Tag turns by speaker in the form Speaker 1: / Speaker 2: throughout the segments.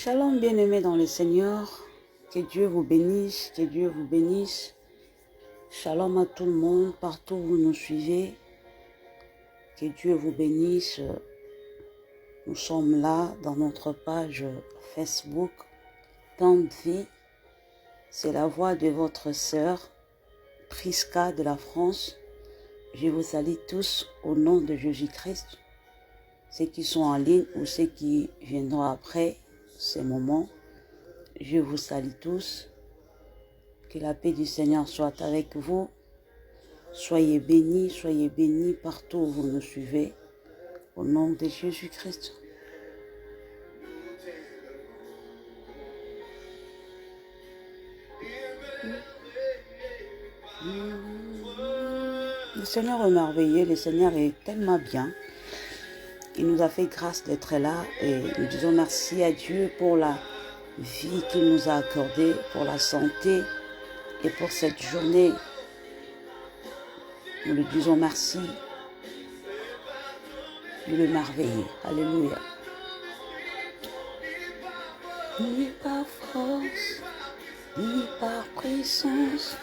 Speaker 1: Shalom bien-aimés dans le Seigneur, que Dieu vous bénisse, que Dieu vous bénisse. Shalom à tout le monde, partout où vous nous suivez, que Dieu vous bénisse. Nous sommes là dans notre page Facebook, Temps de vie. C'est la voix de votre sœur, Priska de la France. Je vous salue tous au nom de Jésus-Christ. Ceux qui sont en ligne ou ceux qui viendront après ces moments, je vous salue tous. Que la paix du Seigneur soit avec vous. Soyez bénis partout où vous nous suivez. Au nom de Jésus-Christ. Le Seigneur est merveilleux, le Seigneur est tellement bien. Il nous a fait grâce d'être là et nous disons merci à Dieu pour la vie qu'il nous a accordée, pour la santé et pour cette journée. Nous lui disons merci. Il est merveilleux. Alléluia. Ni par force, ni par puissance,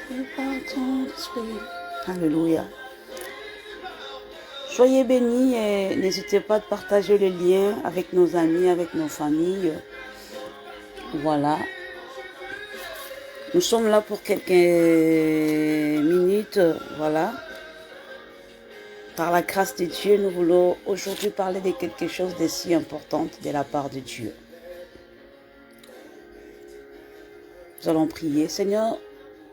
Speaker 1: que par ton esprit. Alléluia. Soyez bénis et n'hésitez pas à partager le lien avec nos amis, avec nos familles. Voilà. Nous sommes là pour quelques minutes. Voilà. Par la grâce de Dieu, nous voulons aujourd'hui parler de quelque chose de si important de la part de Dieu. Nous allons prier. Seigneur,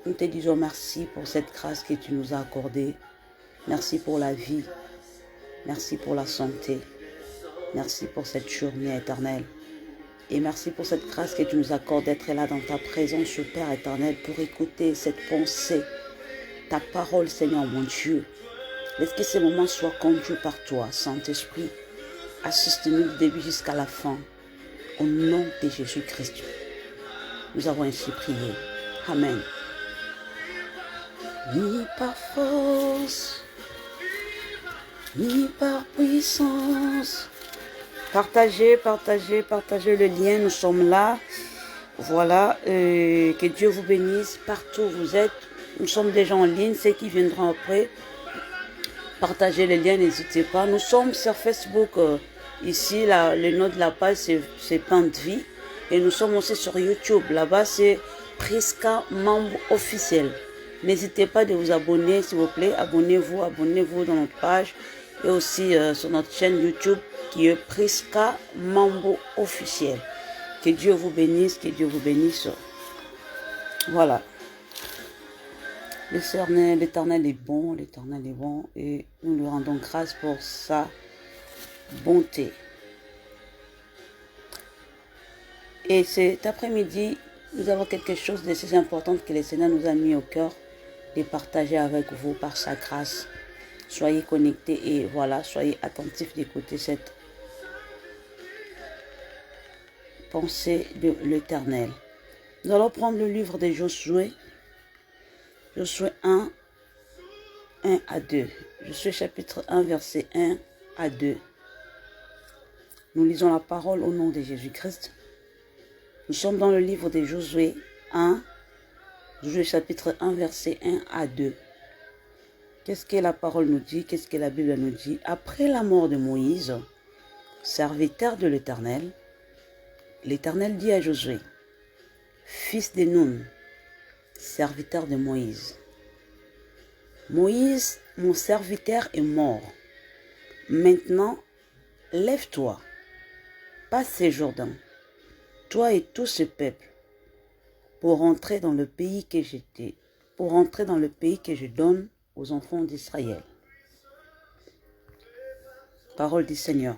Speaker 1: nous te disons merci pour cette grâce que tu nous as accordée. Merci pour la vie. Merci pour la santé. Merci pour cette journée éternelle. Et merci pour cette grâce que tu nous accordes d'être là dans ta présence, Père éternel, pour écouter cette pensée, ta parole, Seigneur mon Dieu. Laisse que ces moments soient conduits par toi, Saint-Esprit. Assiste-nous du début jusqu'à la fin. Au nom de Jésus-Christ. Nous avons ainsi prié. Amen. Ni par force, ni par puissance. Partagez le lien. Nous sommes là. Voilà. Que Dieu vous bénisse partout où vous êtes. Nous sommes déjà en ligne. Ceux qui viendront après, partagez le lien. N'hésitez pas. Nous sommes sur Facebook. Ici, le nom de la page, c'est Temps de vie. Et nous sommes aussi sur YouTube. Là-bas, c'est Priska membre officiel. N'hésitez pas de vous abonner, s'il vous plaît. Abonnez-vous dans notre page. Et aussi sur notre chaîne YouTube qui est Priska membre officiel. Que Dieu vous bénisse, que Dieu vous bénisse. Voilà. L'Éternel est bon, et nous lui rendons grâce pour sa bonté. Et cet après-midi, nous avons quelque chose de si important que le Seigneur nous a mis au cœur de partager avec vous par sa grâce. Soyez connectés et voilà, soyez attentifs d'écouter cette pensée de l'Éternel. Nous allons prendre le livre de Josué. Josué 1 à 2. Josué chapitre 1, verset 1 à 2. Nous lisons la parole au nom de Jésus-Christ. Nous sommes dans le livre de Josué 1, Josué chapitre 1, verset 1 à 2. Qu'est-ce que la parole nous dit? Qu'est-ce que la Bible nous dit? Après la mort de Moïse, serviteur de l'Éternel, l'Éternel dit à Josué, fils de Nun, serviteur de Moïse, Moïse, mon serviteur, est mort. Maintenant, lève-toi, passe ce Jourdain, toi et tout ce peuple, pour rentrer dans le pays que je donne aux enfants d'Israël. Parole du Seigneur.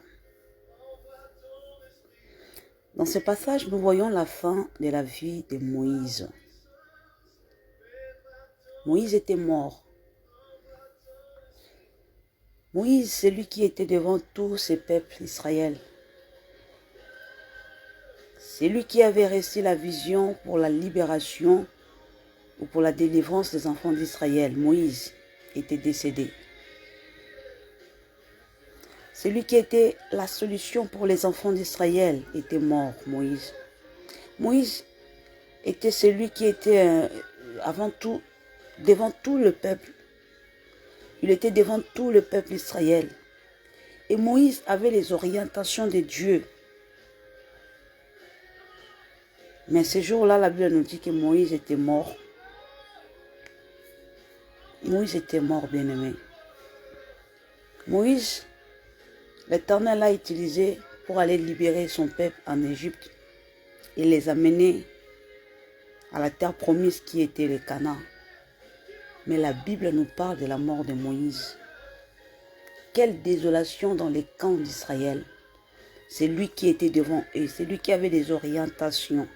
Speaker 1: Dans ce passage, nous voyons la fin de la vie de Moïse. Moïse était mort. Moïse, c'est lui qui était devant tous ces peuples d'Israël. C'est lui qui avait reçu la vision pour la libération ou pour la délivrance des enfants d'Israël. Moïse était décédé. Celui qui était la solution pour les enfants d'Israël était mort, Moïse. Moïse était celui qui était avant tout, devant tout le peuple. Il était devant tout le peuple d'Israël. Et Moïse avait les orientations de Dieu. Mais ce jour-là, la Bible nous dit que Moïse était mort. Moïse était mort, bien-aimé. Moïse, l'Éternel l'a utilisé pour aller libérer son peuple en Égypte et les amener à la terre promise qui était le Canaan. Mais la Bible nous parle de la mort de Moïse. Quelle désolation dans les camps d'Israël. C'est lui qui était devant eux, c'est lui qui avait des orientations.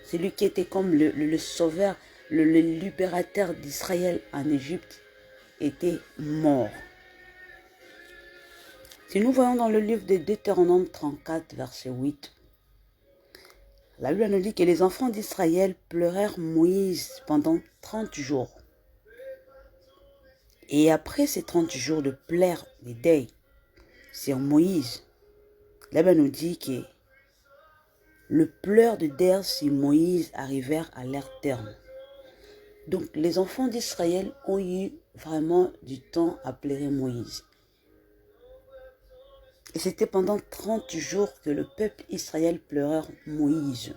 Speaker 1: C'est lui qui était comme le sauveur, le libérateur d'Israël en Égypte, était mort. Si nous voyons dans le livre de Deutéronome 34, verset 8, la Bible nous dit que les enfants d'Israël pleurèrent Moïse pendant 30 jours. Et après ces 30 jours de pleurs, de deuil, sur Moïse, la Bible nous dit que le pleur de deuil sur Moïse arrivèrent à leur terme. Donc les enfants d'Israël ont eu vraiment du temps à pleurer Moïse. Et c'était pendant 30 jours que le peuple Israël pleurait Moïse.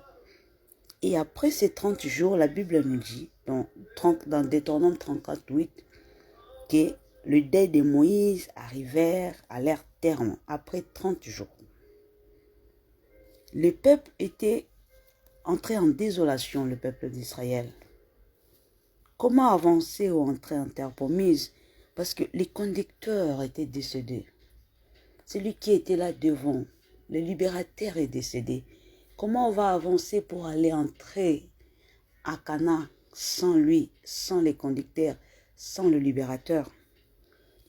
Speaker 1: Et après ces 30 jours, la Bible nous dit, dans Deutéronome 34, 8, que le deuil de Moïse arrivèrent à leur terme après 30 jours. Le peuple était entré en désolation, le peuple d'Israël. Comment avancer ou entrer en terre promise? Parce que les conducteurs étaient décédés. Celui qui était là devant, le libérateur est décédé. Comment on va avancer pour aller entrer à Canaan sans lui, sans les conducteurs, sans le libérateur?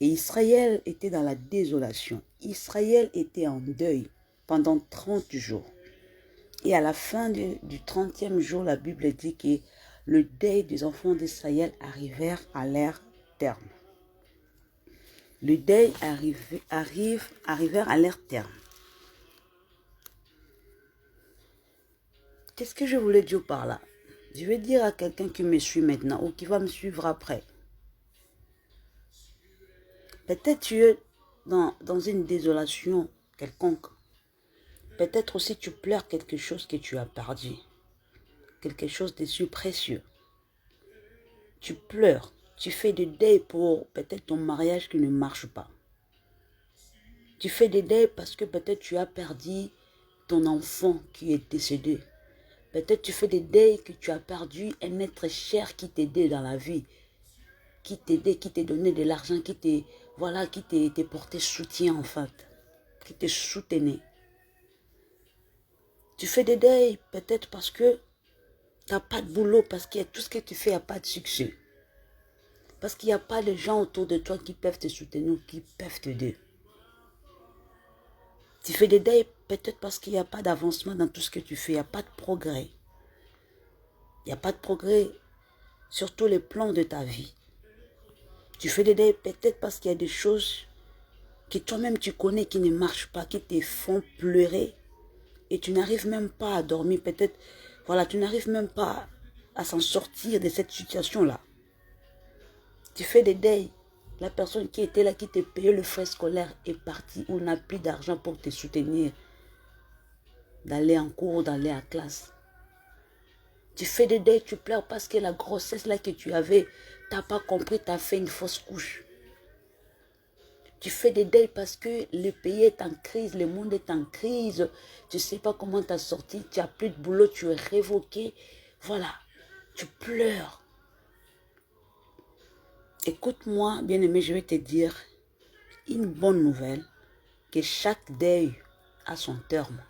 Speaker 1: Et Israël était dans la désolation. Israël était en deuil pendant 30 jours. Et à la fin du 30e jour, la Bible dit que le deuil des enfants d'Israël arrivèrent à leur terme. Le deuil arrivèrent à leur terme. Qu'est-ce que je voulais dire par là? Je vais dire à quelqu'un qui me suit maintenant ou qui va me suivre après. Peut-être tu es dans une désolation quelconque. Peut-être aussi tu pleures quelque chose que tu as perdu. Quelque chose de si précieux. Tu pleures. Tu fais des deuils pour peut-être ton mariage qui ne marche pas. Tu fais des deuils parce que peut-être tu as perdu ton enfant qui est décédé. Peut-être tu fais des deuils que tu as perdu un être cher qui t'aidait dans la vie. Qui t'aidait, qui t'a donné de l'argent, qui t'est porté soutien en fait. Qui te soutenait. Tu fais des deuils peut-être parce que tu n'as pas de boulot, parce que tout ce que tu fais n'a pas de succès. Parce qu'il n'y a pas de gens autour de toi qui peuvent te soutenir ou qui peuvent t'aider. Tu fais des deuils peut-être parce qu'il n'y a pas d'avancement dans tout ce que tu fais. Il n'y a pas de progrès. Il n'y a pas de progrès sur tous les plans de ta vie. Tu fais des deuils peut-être parce qu'il y a des choses que toi-même tu connais qui ne marchent pas, qui te font pleurer. Et tu n'arrives même pas à dormir. Peut-être, voilà, tu n'arrives même pas à s'en sortir de cette situation-là. Tu fais des deuils. La personne qui était là, qui te payait le frais scolaire est partie ou n'a plus d'argent pour te soutenir. D'aller en cours, d'aller à classe. Tu fais des deuils, tu pleures parce que la grossesse là que tu avais, tu n'as pas compris, tu as fait une fausse couche. Tu fais des deuils parce que le pays est en crise, le monde est en crise. Tu ne sais pas comment t'as sorti, tu n'as plus de boulot, tu es révoqué. Voilà, tu pleures. Écoute-moi, bien-aimé, je vais te dire une bonne nouvelle, que chaque deuil a son terme.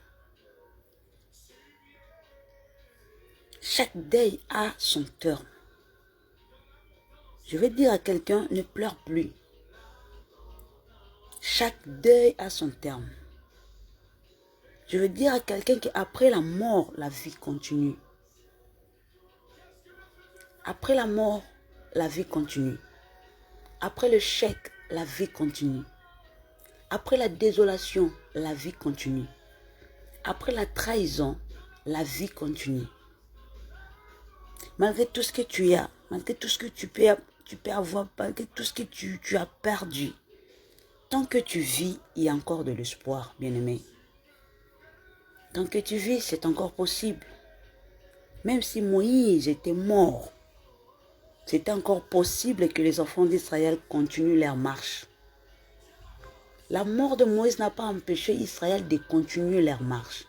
Speaker 1: Chaque deuil a son terme. Je vais dire à quelqu'un, ne pleure plus. Chaque deuil a son terme. Je veux dire à quelqu'un qu'après la mort, la vie continue. Après la mort, la vie continue. Après le chèque, la vie continue. Après la désolation, la vie continue. Après la trahison, la vie continue. Malgré tout ce que tu as, malgré tout ce que tu peux avoir, malgré tout ce que tu as perdu, tant que tu vis, il y a encore de l'espoir, bien-aimé. Tant que tu vis, c'est encore possible. Même si Moïse était mort, c'était encore possible que les enfants d'Israël continuent leur marche. La mort de Moïse n'a pas empêché Israël de continuer leur marche.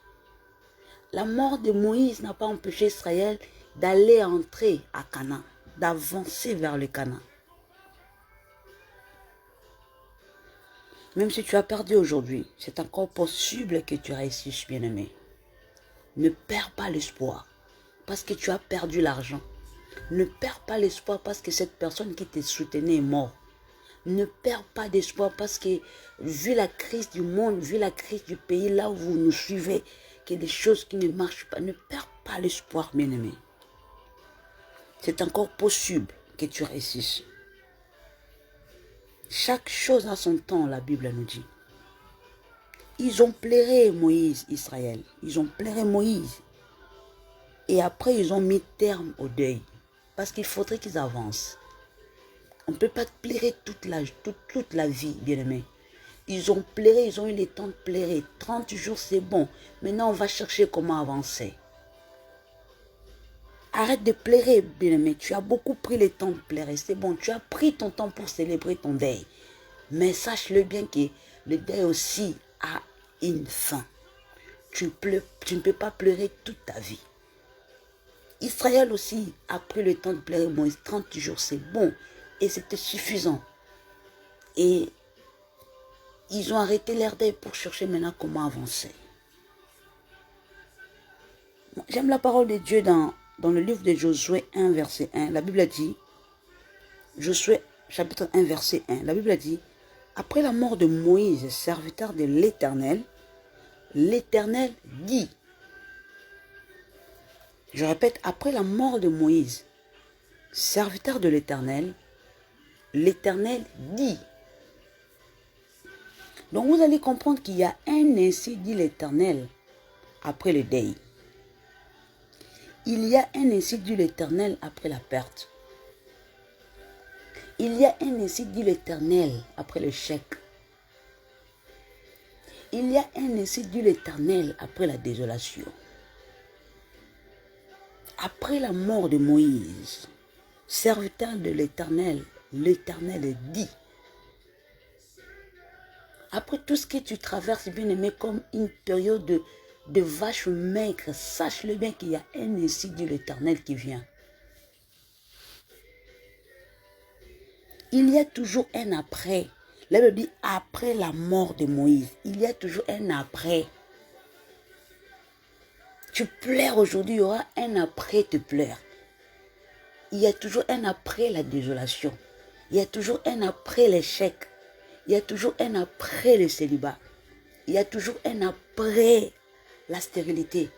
Speaker 1: La mort de Moïse n'a pas empêché Israël d'aller entrer à Canaan, d'avancer vers le Canaan. Même si tu as perdu aujourd'hui, c'est encore possible que tu réussisses, bien-aimé. Ne perds pas l'espoir parce que tu as perdu l'argent. Ne perds pas l'espoir parce que cette personne qui te soutenait est morte. Ne perds pas d'espoir parce que, vu la crise du monde, vu la crise du pays, là où vous nous suivez, qu'il y a des choses qui ne marchent pas, ne perds pas l'espoir, bien-aimé. C'est encore possible que tu réussisses. Chaque chose a son temps, la Bible nous dit. Ils ont pleuré Moïse, Israël. Ils ont pleuré Moïse. Et après, ils ont mis terme au deuil. Parce qu'il faudrait qu'ils avancent. On ne peut pas pleurer toute la vie, bien-aimé. Ils ont pleuré, ils ont eu le temps de pleurer. 30 jours, c'est bon. Maintenant, on va chercher comment avancer. Arrête de pleurer, bien-aimé. Tu as beaucoup pris le temps de pleurer. C'est bon, tu as pris ton temps pour célébrer ton deuil. Mais sache-le bien que le deuil aussi a une fin. Tu ne peux pas pleurer toute ta vie. Israël aussi a pris le temps de pleurer Moïse. 30 jours, c'est bon. Et c'était suffisant. Et ils ont arrêté leur deuil pour chercher maintenant comment avancer. J'aime la parole de Dieu dans le livre de Josué 1, verset 1. La Bible a dit, Josué chapitre 1, verset 1. La Bible a dit, après la mort de Moïse, serviteur de l'Éternel, l'Éternel dit, je répète, après la mort de Moïse, serviteur de l'Éternel, l'Éternel dit. Donc vous allez comprendre qu'il y a un ainsi dit l'Éternel après le deuil. Il y a un ainsi dit l'Éternel après la perte. Il y a un ainsi dit l'Éternel après le chèque. Il y a un ainsi dit l'Éternel après la désolation. Après la mort de Moïse, serviteur de l'Éternel, l'Éternel dit. Après tout ce que tu traverses, bien-aimé, comme une période de vache maigre, sache-le bien qu'il y a un ainsi dit l'Éternel qui vient. Il y a toujours un après. La Bible dit après la mort de Moïse. Il y a toujours un après. Tu pleures aujourd'hui, il y aura un après te pleure. Il y a toujours un après la désolation. Il y a toujours un après l'échec. Il y a toujours un après le célibat. Il y a toujours un après la stérilité.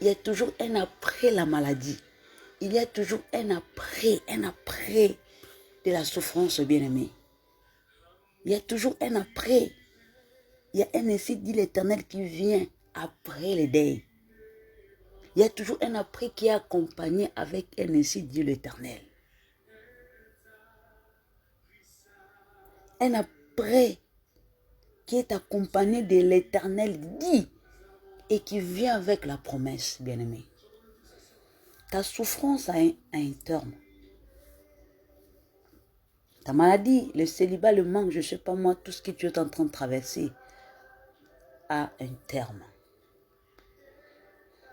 Speaker 1: Il y a toujours un après la maladie. Il y a toujours un après de la souffrance, bien-aimé. Il y a toujours un après. Il y a un ainsi dit l'Éternel qui vient après le deuil. Il y a toujours un après qui est accompagné avec un ainsi dit l'Éternel. Un après qui est accompagné de l'Éternel dit et qui vient avec la promesse, bien-aimé. Ta souffrance a un terme. Ta maladie, le célibat, le manque, je ne sais pas moi, tout ce que tu es en train de traverser a un terme.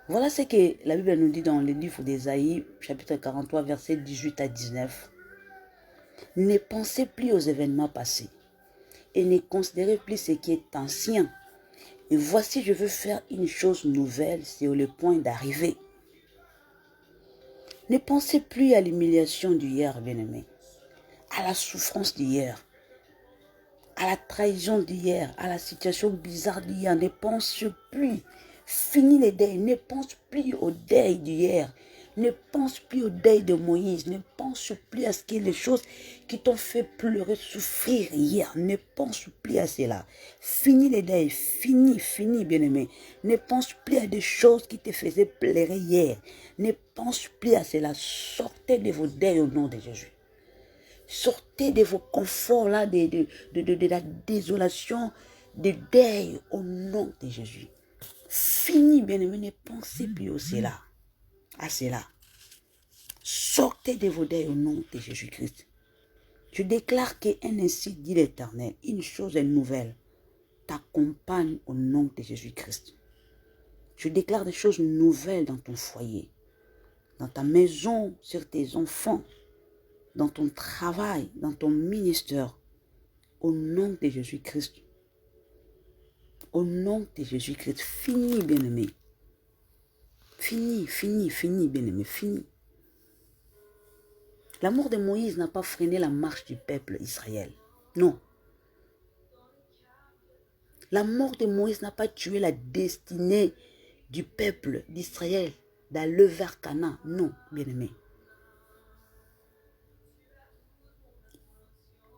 Speaker 1: Voilà ce que la Bible nous dit dans le livre d'Ésaïe, chapitre 43, versets 18 à 19. Ne pensez plus aux événements passés et ne considérez plus ce qui est ancien. Et voici, je veux faire une chose nouvelle, c'est le point d'arriver. Ne pensez plus à l'humiliation d'hier, bien-aimé, à la souffrance d'hier, à la trahison d'hier, à la situation bizarre d'hier. Ne pense plus. Fini les deuils. Ne pense plus au deuil d'hier. Ne pense plus au deuil de Moïse. Ne pense plus à ce qui est les choses qui t'ont fait pleurer, souffrir hier. Ne pense plus à cela. Fini les deuils. Fini, bien-aimé. Ne pense plus à des choses qui te faisaient pleurer hier. Ne pense plus à cela. Sortez de vos deuils au nom de Jésus. Sortez de vos conforts là, de la désolation, de deuil au nom de Jésus. Fini, bien-aimé. Ne pensez plus à cela. À cela. Sortez de vos deuils au nom de Jésus-Christ. Je déclare qu'un ainsi dit l'Éternel, une chose est nouvelle, t'accompagne au nom de Jésus-Christ. Je déclare des choses nouvelles dans ton foyer, dans ta maison, sur tes enfants, dans ton travail, dans ton ministère, au nom de Jésus-Christ. Au nom de Jésus-Christ. Fini, bien-aimé. Fini, bien-aimé, fini. La mort de Moïse n'a pas freiné la marche du peuple Israël. Non. La mort de Moïse n'a pas tué la destinée du peuple d'Israël d'aller vers Canaan. Non, bien-aimé.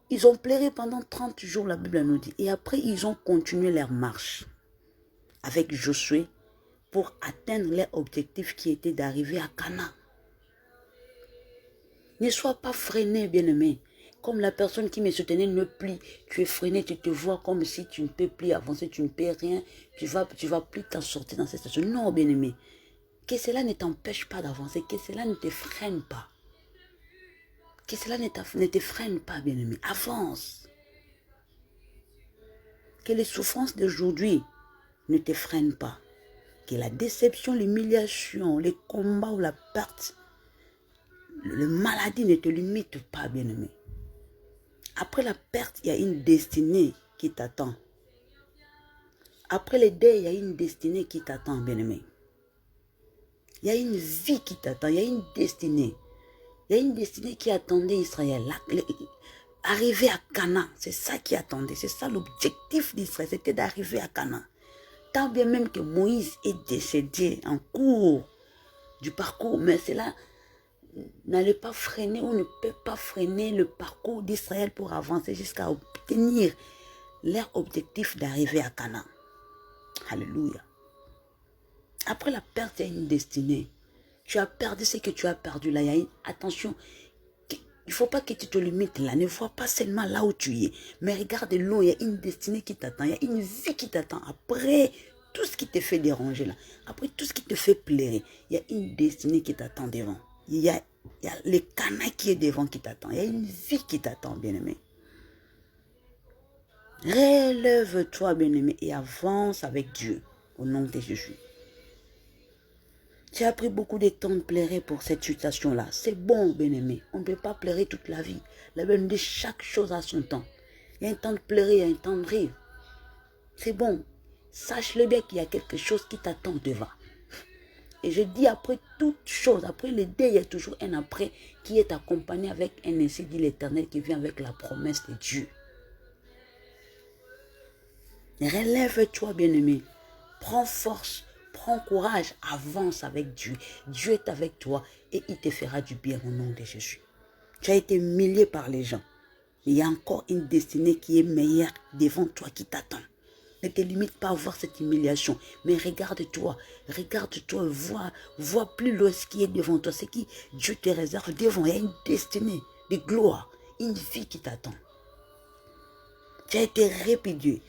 Speaker 1: Ils ont pleuré pendant 30 jours, la Bible nous dit. Et après, ils ont continué leur marche avec Josué pour atteindre leur objectif qui était d'arriver à Canaan. Ne sois pas freiné, bien-aimé. Comme la personne qui me soutenait ne plie. Tu es freiné, tu te vois comme si tu ne peux plus avancer, tu ne peux rien. Tu vas plus t'en sortir dans cette situation. Non, bien-aimé. Que cela ne t'empêche pas d'avancer, que cela ne te freine pas. Que cela ne te freine pas, bien-aimé. Avance. Que les souffrances d'aujourd'hui ne te freinent pas. Que la déception, l'humiliation, les combats ou la perte, la maladie ne te limite pas, bien-aimé. Après la perte, il y a une destinée qui t'attend. Après les deuils, il y a une destinée qui t'attend, bien-aimé. Il y a une vie qui t'attend, il y a une destinée. Il y a une destinée qui attendait Israël. Arriver à Canaan, c'est ça qui attendait. C'est ça l'objectif d'Israël, c'était d'arriver à Canaan. Tant bien même que Moïse est décédé en cours du parcours, mais cela n'allait pas freiner ou ne peut pas freiner le parcours d'Israël pour avancer jusqu'à obtenir leur objectif d'arriver à Canaan. Alléluia. Après la perte, il y a une destinée. Tu as perdu ce que tu as perdu là. Attention, il ne faut pas que tu te limites là. Ne vois pas seulement là où tu es. Mais regarde loin, il y a une destinée qui t'attend. Il y a une vie qui t'attend. Après tout ce qui te fait déranger là. Après tout ce qui te fait pleurer. Il y a une destinée qui t'attend devant. Il y a le Canaan qui est devant qui t'attend. Il y a une vie qui t'attend, bien-aimé. Relève-toi, bien-aimé, et avance avec Dieu. Au nom de Jésus. Tu as pris beaucoup de temps de pleurer pour cette situation-là. C'est bon, bien-aimé. On ne peut pas pleurer toute la vie. La Bible dit chaque chose a son temps. Il y a un temps de pleurer, il y a un temps de rire. C'est bon. Sache-le bien qu'il y a quelque chose qui t'attend devant. Et je dis après toute chose, après le deuil, il y a toujours un après qui est accompagné avec un ainsi dit l'Éternel qui vient avec la promesse de Dieu. Relève-toi, bien-aimé. Prends force. Prends courage, avance avec Dieu. Dieu est avec toi et il te fera du bien au nom de Jésus. Tu as été humilié par les gens. Mais il y a encore une destinée qui est meilleure devant toi qui t'attend. Ne te limite pas à voir cette humiliation. Mais regarde-toi, vois plus loin ce qui est devant toi. Ce qui Dieu te réserve devant. Il y a une destinée de gloire, une vie qui t'attend. Tu as été répudié.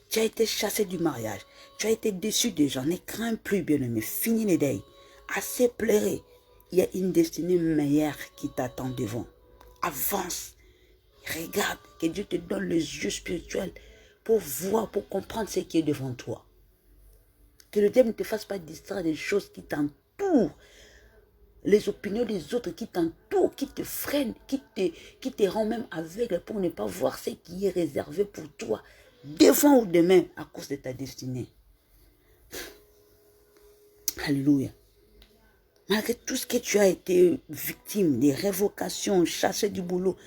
Speaker 1: Tu as été chassé du mariage. Tu as été déçu des gens. Ne crains plus, bien-aimé. Finis les deuils. Assez pleuré. Il y a une destinée meilleure qui t'attend devant. Avance. Regarde. Que Dieu te donne les yeux spirituels pour voir, pour comprendre ce qui est devant toi. Que le diable ne te fasse pas distraire des choses qui t'entourent. Les opinions des autres qui t'entourent, qui te freinent, qui te rend même aveugle pour ne pas voir ce qui est réservé pour toi. Devant ou demain, à cause de ta destinée. Alléluia. Malgré tout ce que tu as été victime, des révocations, chassé du boulot,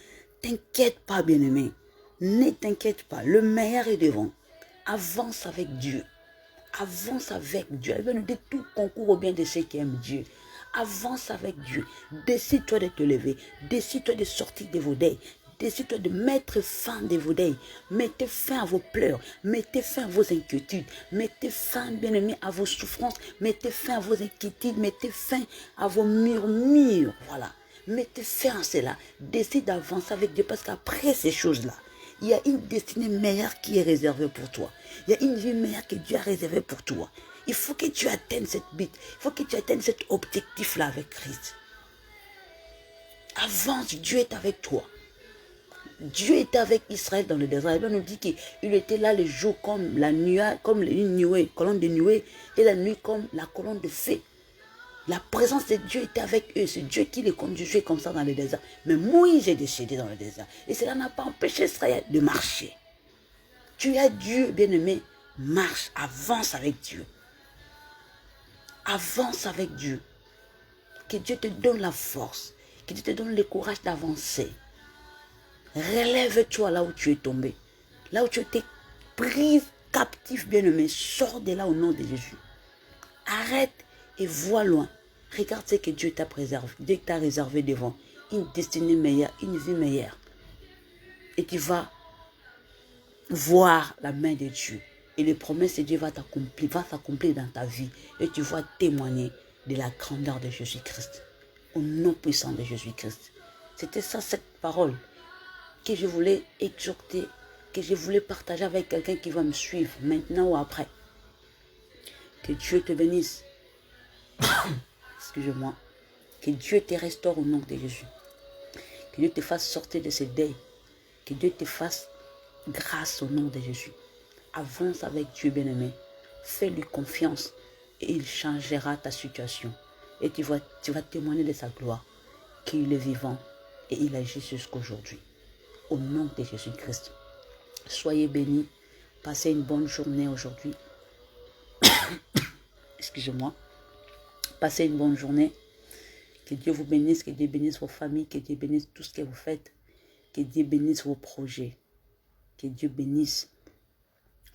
Speaker 1: t'inquiète pas, bien-aimé. Ne t'inquiète pas, le meilleur est devant. Avance avec Dieu. Avance avec Dieu. Elle veut nous dire tout concourt au bien de ceux qui aiment Dieu. Avance avec Dieu. Décide-toi de te lever. Décide-toi de sortir de vos deuils. Décide-toi de mettre fin à vos deuils. Mettez fin à vos pleurs. Mettez fin à vos inquiétudes. Mettez fin, bien-aimés, à vos souffrances. Mettez fin à vos inquiétudes. Mettez fin à vos murmures. Voilà. Mettez fin à cela. Décide d'avancer avec Dieu parce qu'après ces choses-là, il y a une destinée meilleure qui est réservée pour toi. Il y a une vie meilleure que Dieu a réservée pour toi. Il faut que tu atteignes cette but. Il faut que tu atteignes cet objectif-là avec Christ. Avance, Dieu est avec toi. Dieu était avec Israël dans le désert. On nous dit qu'il était là le jour comme la nuée, comme une nuée, colonne de nuée, et la nuit comme la colonne de feu. La présence de Dieu était avec eux. C'est Dieu qui les conduisait comme ça dans le désert. Mais Moïse est décédé dans le désert. Et cela n'a pas empêché Israël de marcher. Tu as Dieu, bien-aimé. Marche, avance avec Dieu. Avance avec Dieu. Que Dieu te donne la force. Que Dieu te donne le courage d'avancer. Relève-toi là où tu es tombé. Là où tu étais prise captif, bien-aimé. Sors de là au nom de Jésus. Arrête et vois loin. Regarde ce que Dieu t'a préservé. Dieu t'a réservé devant. Une destinée meilleure, une vie meilleure. Et tu vas voir la main de Dieu. Et les promesses de Dieu vont s'accomplir dans ta vie. Et tu vas témoigner de la grandeur de Jésus-Christ. Au nom puissant de Jésus-Christ. C'était ça, cette parole que je voulais exhorter, que je voulais partager avec quelqu'un qui va me suivre maintenant ou après. Que Dieu te bénisse. Excusez-moi. Que Dieu te restaure au nom de Jésus. Que Dieu te fasse sortir de ce deuil. Que Dieu te fasse grâce au nom de Jésus. Avance avec Dieu, bien-aimé. Fais-lui confiance et il changera ta situation. Et tu vas témoigner de sa gloire, qu'il est vivant et il agit jusqu'aujourd'hui. Au nom de Jésus-Christ. Soyez bénis. Passez une bonne journée aujourd'hui. Excusez-moi. Passez une bonne journée. Que Dieu vous bénisse, que Dieu bénisse vos familles, que Dieu bénisse tout ce que vous faites. Que Dieu bénisse vos projets. Que Dieu bénisse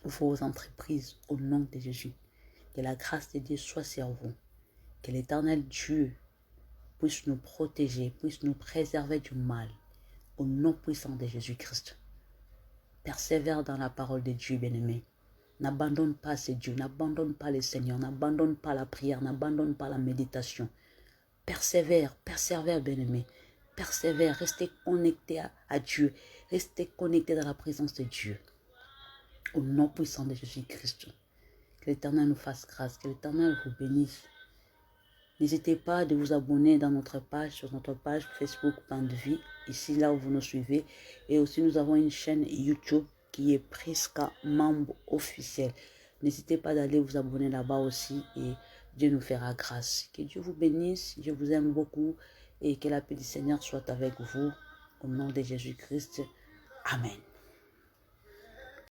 Speaker 1: vos entreprises au nom de Jésus. Que la grâce de Dieu soit sur vous. Que l'Éternel Dieu puisse nous protéger, puisse nous préserver du mal. Au nom puissant de Jésus-Christ. Persévère dans la parole de Dieu, bien-aimé. N'abandonne pas ce Dieu, n'abandonne pas le Seigneur, n'abandonne pas la prière, n'abandonne pas la méditation. Persévère, bien-aimé. Persévère, restez connecté à Dieu. Restez connecté dans la présence de Dieu. Au nom puissant de Jésus-Christ. Que l'Éternel nous fasse grâce, que l'Éternel vous bénisse. N'hésitez pas de vous abonner dans notre page, sur notre page Facebook Pain de Vie, ici là où vous nous suivez. Et aussi nous avons une chaîne YouTube qui est Prisca Membre officiel. N'hésitez pas d'aller vous abonner là-bas aussi et Dieu nous fera grâce. Que Dieu vous bénisse, je vous aime beaucoup et que la paix du Seigneur soit avec vous. Au nom de Jésus-Christ. Amen.